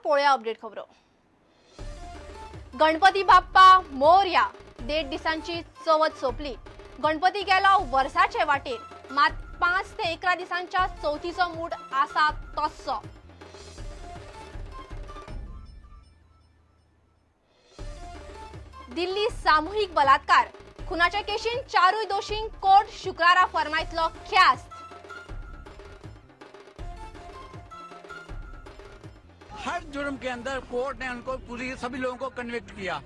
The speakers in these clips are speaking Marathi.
पळया अपडेट खबरो। गणपती बाप्पा मोरया 1.5 दिसांची चवथ सोपली। गणपती गेलो वर्षाचे वाटेर, मात 5 ते 11 दिसांच्या चवथीचो मूड आसा तस्सो। दिल्ली सामूहिक बलात्कार खुनाच्या केशीन 4 दोषींक कोर्ट शुक्रारा फरमायतलो ख्यास्त। हर जुर्म के अंदर कोर्ट ने उनको सभी लोगों को कन्विक्ट किया।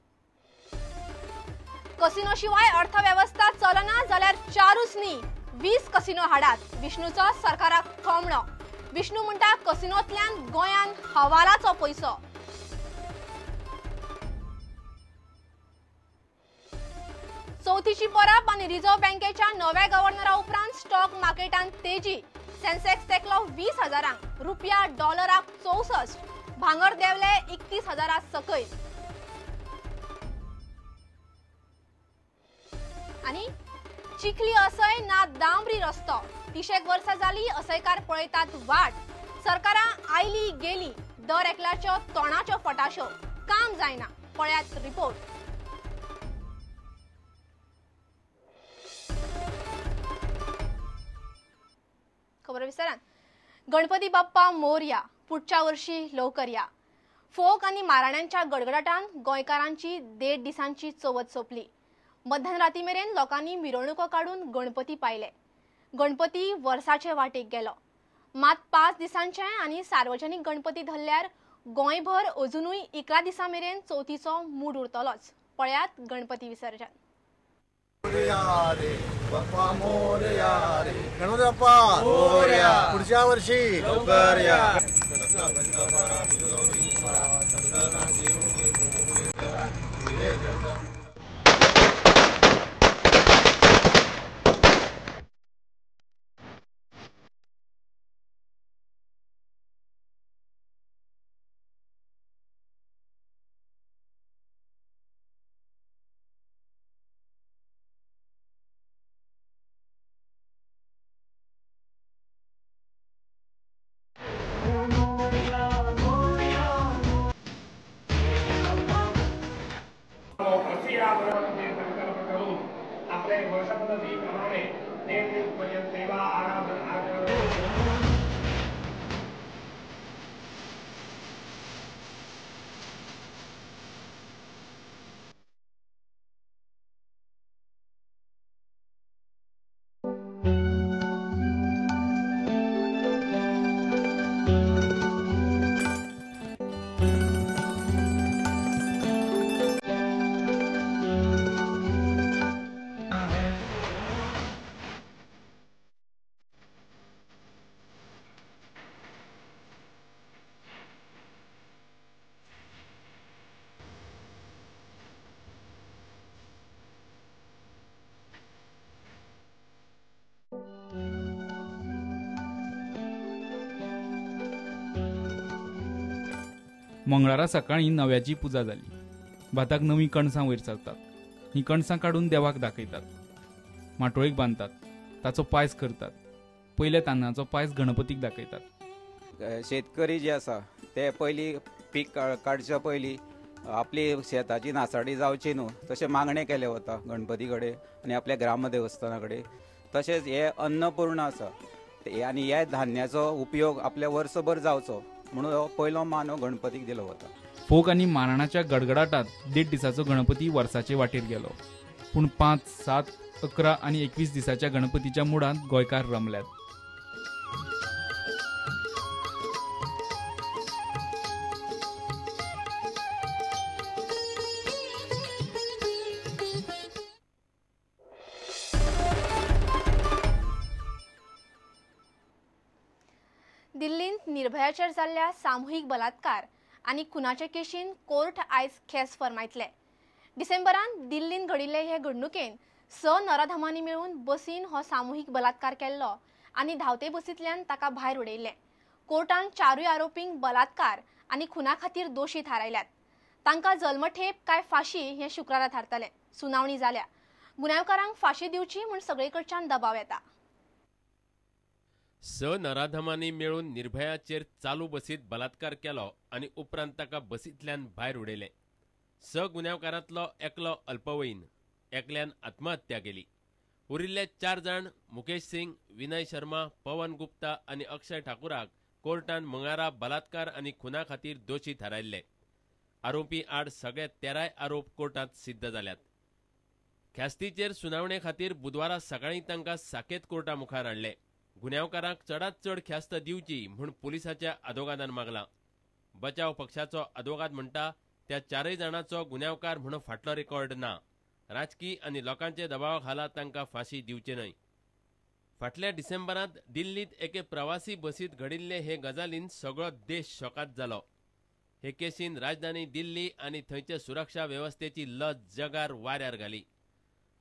कसिनो शिवाय अर्थव्यवस्था चलना जाल्यार 4च न्ही 20 कसिनो हाडात। विष्णूचो सरकाराक थोमणो। विष्णू म्हणटा कसिनोंतल्यान गोंयान हवालाचो पैसो। चौथीची पराब आनी रिझर्व्ह बँकेच्या नव्या गव्हर्नरा उपरांत स्टॉक मार्केटांत तेजी। सेन्सेक्स तेकलो 20,000 रुपया डॉलराक 64। भांगर देवले 31,000 सकयल। आणि चिखली असय ना डांबरी रस्तो। 30 वर्सां जाली असयकार पळयतात वाट। सरकारा आयली गेली दर एकल्याच्यो तोंडाच्यो फटाश्यो काम जायना। पळयात रिपोर्ट। खबर विस्तारान। गणपती बाप्पा मोरया पुढच्या वर्षी लवकर या। फोक आणि माराण्यांच्या गडगडाटान गोंयकारांची 1.5 दिसांची चवथ सोपली। मध्यराती मेरेन लोकांनी मिरवणुको काढून गणपती पायले। गणपती वर्षाचे वाटेक गेलो। मात 5 दिसांचे आणि सार्वजनिक गणपती धरल्यार गोंयभर अजूनय 11 दिसां मेरेन चवथीचो मूड उरतलोच। पळयात गणपती विसर्जन। बाप्पा मोरया रे, गणपती बाप्पा मोरया, पुढच्या वर्षी लवकर या। मंगळारा सकाळी नव्याची पुजा जाली। भाताक नवी कणसां वयर सरतात। ही कणसां काढून देवाक दाखयतात। माटोळेक बांधतात, ताचो पायस करतात। पयले तांदळाचो पायस गणपतीक दाखयतात। शेतकरी जे आसा ते पयली पीक काडच्या पयली आपली शेताची नासाडी जावची न्हू तशें मागणें केलें वता गणपती कडेन आनी आपल्या ग्राम देवस्थाना कडेन। तशेंच हे अन्नपूर्ण आसा आनी ह्या धान्याचो उपयोग आपल्या वर्सभर जावचो म्हणून हो पयलो मान गणपतीक दिलो वता। फोक आनी मारणाच्या गडगडाटात 1.5 दिसाचो गणपती वर्साचे वाटेर गेलो। पूण 5, 7, 11 आनी 21 दिसाच्या गणपतीच्या मुडांत गोंयकार रमल्यात। दिल्लीत निर्भयाचेर जाल्ल्या सामूहिक बलात्कार आणि खुनाचे केशीन कोर्ट आयज खेस फरमायतले। डिसेंबरांत दिल्लीत घडिल्ले हे घडणुकेन 6 नराधमांनी मेळून बसीन हो सामूहिक बलात्कार केल्लो आणि धावते बसींतल्यान ताका भायर उडयले। कोर्टान 4 आरोपींक बलात्कार आणि खुना खातीर दोशी थारायल्यात। तांकां जल्मठेप काय फाशी हे शुक्रारा थारतले। सुनावणी जाल्या। गुन्यांवकारांक फाशी दिवची म्हूण सगळेकडच्यान दबाव येता। स नराधमांनी मेळून निर्भयाचेर चालू बसीत बलात्कार केलो आनी उपरांत ताका बसींतल्यान भायर उडयले. स गुन्यांवकारांतलो एकलो अल्पवयीन, एकल्यान आत्महत्या केली. उरिल्ले 4 जाण मुकेश सिंग, विनय शर्मा, पवन गुप्ता आनी अक्षय ठाकुराक कोर्टान मंगळारा बलात्कार आनी खुना खातीर दोशी थारायल्ले. आरोपी आड सगळे 13 आरोप कोर्टांत सिद्ध जाल्यात. ख्यास्तीचेर सुनावणे खातीर बुधवारा सकाळीं तांकां साकेत कोर्टा मुखार हाडले. गुन्यांवकारांक चडांत चड ख्यास्त दिवची म्हूण पुलिसाच्या आदोगादान मागलां. बचाव पक्षाचो आदोगाद म्हणटा त्या 4 जाणांचो गुन्यांवकार म्हणून फाटलो रेकॉर्ड ना. राजकी आनी लोकांचे दबावा खाला तांकां फाशी दिवचे न्हय. फाटल्या डिसेंबरांत दिल्लीत एके प्रवासी बसीत घडिल्ले हे गजालीन सगळो देश शॉकात जालो. हे केसीन राजधानी दिल्ली आनी थंयचे सुरक्षा वेवस्थेची लज जगार वाऱ्यार घाली.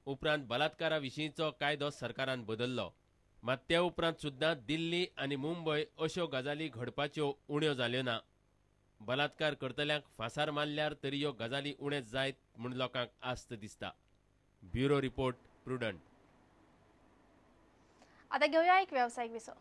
उपरांत बलात्कारा विशींचो कायदो सरकारान बदल्लो. मात ते उपरांत सुद्दां दिल्ली आनी मुंबय अश्यो गजाली घडपाच्यो उण्यो जाल्यो ना. बलात्कार करतल्यांक फांसार मारल्यार तरी ह्यो गजाली उणे जायत म्हूण लोकांक आस्त दिसता. Bureau report, prudent. आता घेऊया एक व्यावसायिक विसो.